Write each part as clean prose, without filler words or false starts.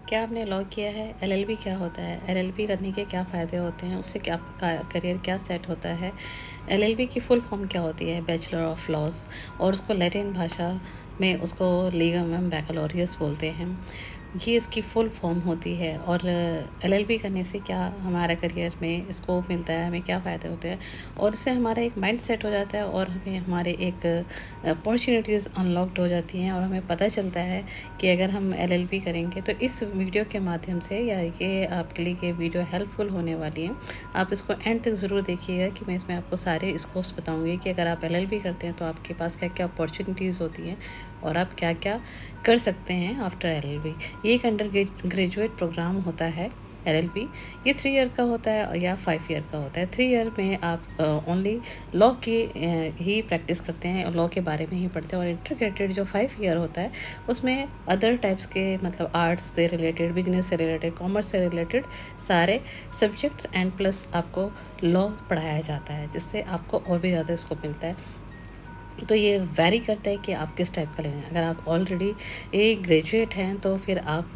क्या आपने लॉ किया है? एलएलबी क्या होता है? एलएलबी करने के क्या फ़ायदे होते हैं? उससे क्या आपका करियर क्या सेट होता है? एलएलबी की फुल फॉर्म क्या होती है? बैचलर ऑफ लॉज़, और उसको लैटिन भाषा में उसको लीगम बैकलोरियस बोलते हैं। ये इसकी फुल फॉर्म होती है। और एलएलबी करने से क्या हमारा करियर में स्कोप मिलता है, हमें क्या फ़ायदे होते हैं, और इससे हमारा एक माइंड सेट हो जाता है और हमें हमारे एक अपॉर्चुनिटीज़ अनलॉक्ड हो जाती हैं और हमें पता चलता है कि अगर हम एलएलबी करेंगे तो इस वीडियो के माध्यम से, या ये आपके लिए ये वीडियो हेल्पफुल होने वाली है। आप इसको एंड तक ज़रूर देखिएगा कि मैं इसमें आपको सारे स्कोप्स बताऊंगी कि अगर आप एलएलबी करते हैं तो आपके पास क्या क्या अपॉर्चुनिटीज़ होती हैं और आप क्या क्या कर सकते हैं आफ्टर एलएलबी। ये एक अंडर ग्रेजुएट प्रोग्राम होता है एलएलबी। ये 3 ईयर का होता है या 5 ईयर का होता है। 3 ईयर में आप ओनली लॉ की ही प्रैक्टिस करते हैं और लॉ के बारे में ही पढ़ते हैं। और इंटीग्रेटेड जो 5 ईयर होता है उसमें अदर टाइप्स के, मतलब आर्ट्स से रिलेटेड, बिजनेस से रिलेटेड, कॉमर्स से रिलेटेड सारे सब्जेक्ट्स एंड प्लस आपको लॉ पढ़ाया जाता है, जिससे आपको और भी ज़्यादा स्कोप मिलता है। तो ये वैरी करता है कि आप किस टाइप का लेना है। अगर आप ऑलरेडी एक ग्रेजुएट हैं तो फिर आप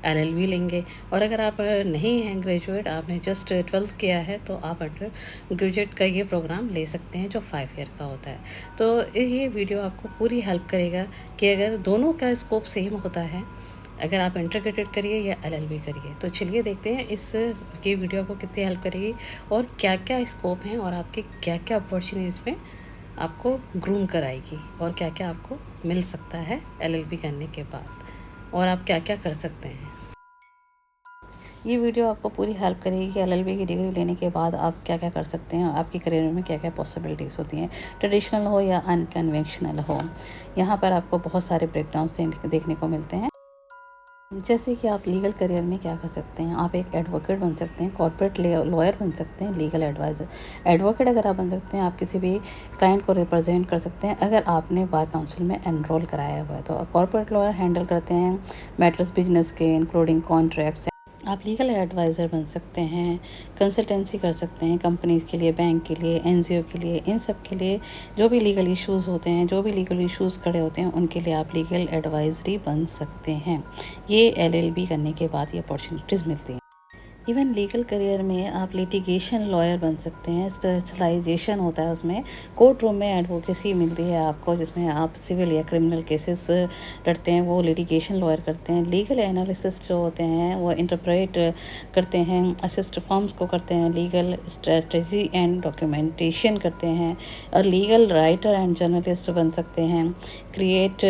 एलएलबी लेंगे, और अगर आप नहीं हैं ग्रेजुएट, आपने जस्ट 12th किया है, तो आप अंडर ग्रेजुएट का ये प्रोग्राम ले सकते हैं जो 5 ईयर का होता है। तो ये वीडियो आपको पूरी हेल्प करेगा कि अगर दोनों का स्कोप सेम होता है, अगर आप इंटीग्रेटेड करिए या एलएलबी करिए। तो चलिए देखते हैं इस ये वीडियो आपको कितनी हेल्प करेगी और क्या क्या स्कोप हैं और आपके क्या क्या अपॉर्चुनिटीज़ में आपको ग्रूम कराएगी, और क्या क्या आपको मिल सकता है एलएलबी करने के बाद, और आप क्या क्या कर सकते हैं। ये वीडियो आपको पूरी हेल्प करेगी कि एलएलबी की डिग्री लेने के बाद आप क्या क्या कर सकते हैं, आपके करियर में क्या क्या पॉसिबिलिटीज़ होती हैं, ट्रेडिशनल हो या अनकन्वेंशनल हो। यहाँ पर आपको बहुत सारे ब्रेकडाउन्स देखने को मिलते हैं। जैसे कि आप लीगल करियर में क्या कर सकते हैं, आप एक एडवोकेट बन सकते हैं, कॉर्पोरेट लॉयर बन सकते हैं, लीगल एडवाइज़र। एडवोकेट अगर आप बन सकते हैं, आप किसी भी क्लाइंट को रिप्रेजेंट कर सकते हैं अगर आपने बार काउंसिल में एनरोल कराया हुआ है। तो कॉर्पोरेट लॉयर हैंडल करते हैं मैटर्स बिजनेस के, इंक्लूडिंग कॉन्ट्रैक्ट्स। आप लीगल एडवाइज़र बन सकते हैं, कंसल्टेंसी कर सकते हैं कंपनी के लिए, बैंक के लिए, एनजीओ के लिए, इन सब के लिए जो भी लीगल इश्यूज़ होते हैं, जो भी लीगल इश्यूज़ खड़े होते हैं, उनके लिए आप लीगल एडवाइज़री बन सकते हैं। ये एलएलबी करने के बाद ये अपॉर्चुनिटीज़ मिलती हैं। इवन लीगल करियर में आप लिटिगेशन लॉयर बन सकते हैं। स्पेशलाइजेशन होता है उसमें, कोर्ट रूम में एडवोकेसी मिलती है आपको, जिसमें आप सिविल या क्रिमिनल केसेस लड़ते हैं, वो लिटिगेशन लॉयर करते हैं। लीगल एनालिसिस्ट जो होते हैं वो इंटरप्रेट करते हैं, असिस्ट फॉर्म्स को करते हैं, लीगल स्ट्रेटजी एंड डॉक्यूमेंटेशन करते हैं। और लीगल राइटर एंड जर्नलिस्ट बन सकते हैं, क्रिएट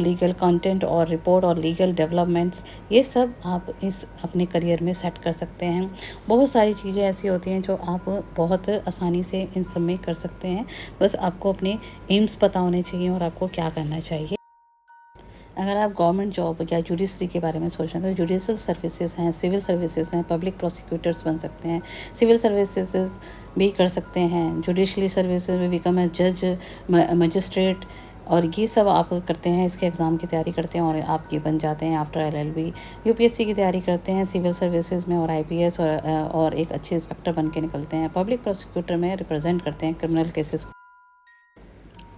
लीगल कंटेंट और रिपोर्ट और लीगल डेवलपमेंट्स। ये सब आप इस अपने करियर में सेट कर सकते हैं। बहुत सारी चीज़ें ऐसी होती हैं जो आप बहुत आसानी से इन सब में कर सकते हैं। बस आपको अपने एम्स पता होने चाहिए और आपको क्या करना चाहिए। अगर आप गवर्नमेंट जॉब या जुडिशरी के बारे में सोच रहे हैं तो जुडिशल सर्विसेज हैं, सिविल सर्विसेज हैं, पब्लिक प्रोसिक्यूटर्स बन सकते हैं, सिविल सर्विसेज भी कर सकते हैं, जुडिशली सर्विसेज में बिकम ए जज, मजिस्ट्रेट, और ये सब आप करते हैं। इसके एग्ज़ाम की तैयारी करते हैं और आप ये बन जाते हैं आफ्टर एलएलबी। यूपीएससी की तैयारी करते हैं सिविल सर्विसेज में और आईपीएस, और एक अच्छे इंस्पेक्टर बन के निकलते हैं। पब्लिक प्रोसिक्यूटर में रिप्रेजेंट करते हैं क्रिमिनल केसेस।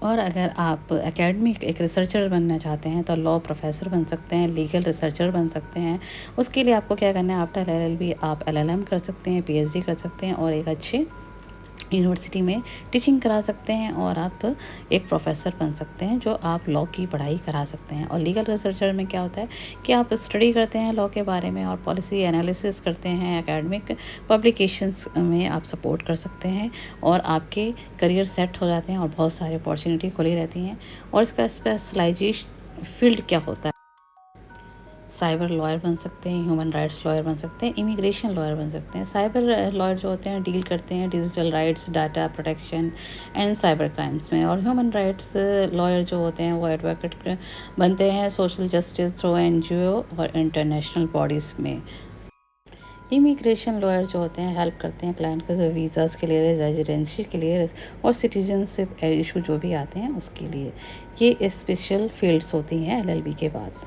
और अगर आप एकेडमिक एक रिसर्चर बनना चाहते हैं तो लॉ प्रोफेसर बन सकते हैं, लीगल रिसर्चर बन सकते हैं। उसके लिए आपको क्या करना है, आफ्टर एलएलबी आप एलएलएम कर सकते हैं, पीएचडी कर सकते हैं और एक अच्छे यूनिवर्सिटी में टीचिंग करा सकते हैं, और आप एक प्रोफेसर बन सकते हैं जो आप लॉ की पढ़ाई करा सकते हैं। और लीगल रिसर्चर में क्या होता है कि आप स्टडी करते हैं लॉ के बारे में और पॉलिसी एनालिसिस करते हैं, एकेडमिक पब्लिकेशंस में आप सपोर्ट कर सकते हैं और आपके करियर सेट हो जाते हैं और बहुत सारी अपॉर्चुनिटी खुली रहती हैं। और इसका स्पेशलाइजेशन फील्ड क्या होता है, साइबर लॉयर बन सकते हैं, ह्यूमन राइट्स लॉयर बन सकते हैं, इमिग्रेशन लॉयर बन सकते हैं। साइबर लॉयर जो होते हैं डील करते हैं digital rights, data protection and cyber crimes में। और ह्यूमन राइट्स लॉयर जो होते हैं वो एडवोकेट बनते हैं सोशल जस्टिस थ्रू एनजीओ और इंटरनेशनल बॉडीज़ में। इमिग्रेशन लॉयर जो होते हैं हेल्प करते हैं क्लाइंट को वीज़ाज़ के लिए, रेजिडेंसी के लिए और सिटीजनशिप इशू जो भी आते हैं उसके लिए। ये स्पेशल फील्ड्स होती हैं एलएलबी के बाद।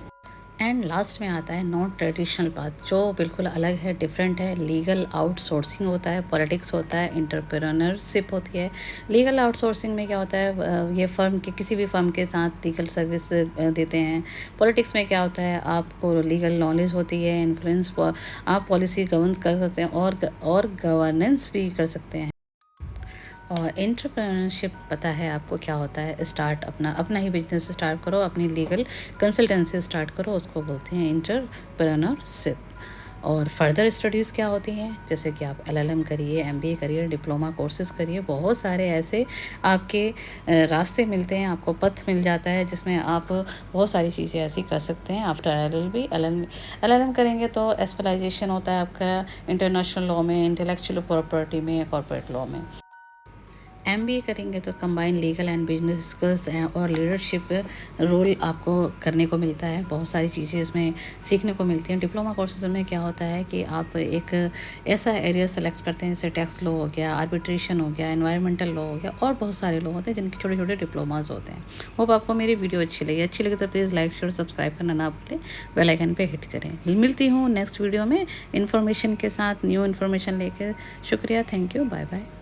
एंड लास्ट में आता है नॉन ट्रेडिशनल पाथ, जो बिल्कुल अलग है, डिफरेंट है। लीगल आउटसोर्सिंग होता है, पॉलिटिक्स होता है, एंटरप्रेन्योरशिप होती है। लीगल आउटसोर्सिंग में क्या होता है, ये फर्म के किसी भी फर्म के साथ लीगल सर्विस देते हैं। पॉलिटिक्स में क्या होता है, आपको लीगल नॉलेज होती है, इन्फ्लुएंस, आप पॉलिसी गवर्न कर सकते हैं और गवर्नेंस भी कर सकते हैं। और एंटरप्रेन्योरशिप पता है आपको क्या होता है, स्टार्ट अपना अपना ही बिजनेस स्टार्ट करो, अपनी लीगल कंसल्टेंसी स्टार्ट करो, उसको बोलते हैं एंटरप्रेन्योरशिप। और फर्दर स्टडीज़ क्या होती हैं, जैसे कि आप एलएलएम करिए, एमबीए करिए, डिप्लोमा कोर्सेज़ करिए, बहुत सारे ऐसे आपके रास्ते मिलते हैं, आपको पथ मिल जाता है जिसमें आप बहुत सारी चीज़ें ऐसी कर सकते हैं। आफ्टर एलएलबी एलएलएम करेंगे तो स्पेशलाइजेशन होता है आपका इंटरनेशनल लॉ में, इंटेलेक्चुअल प्रॉपर्टी में, कॉर्पोरेट लॉ में। एमबीए करेंगे तो combine legal and business skills और लीडरशिप रोल आपको करने को मिलता है। बहुत सारी चीज़ें इसमें सीखने को मिलती हैं। डिप्लोमा कोर्सेज में क्या होता है कि आप एक ऐसा एरिया सेलेक्ट करते हैं, जैसे टैक्स लॉ हो गया, आर्बिट्रेशन हो गया, एनवायरमेंटल लॉ हो गया, और बहुत सारे लॉ होते हैं जिनके छोटे छोटे डिप्लोमाज होते हैं। होप आपको मेरी वीडियो अच्छी लगी तो प्लीज़ लाइक शेयर सब्सक्राइब करना ना भूलें, बेल आइकन पे हिट करें। मिलती हूँ नेक्स्ट वीडियो में इन्फॉर्मेशन के साथ, न्यू इन्फॉर्मेशन लेकर। शुक्रिया, थैंक यू, बाय बाय।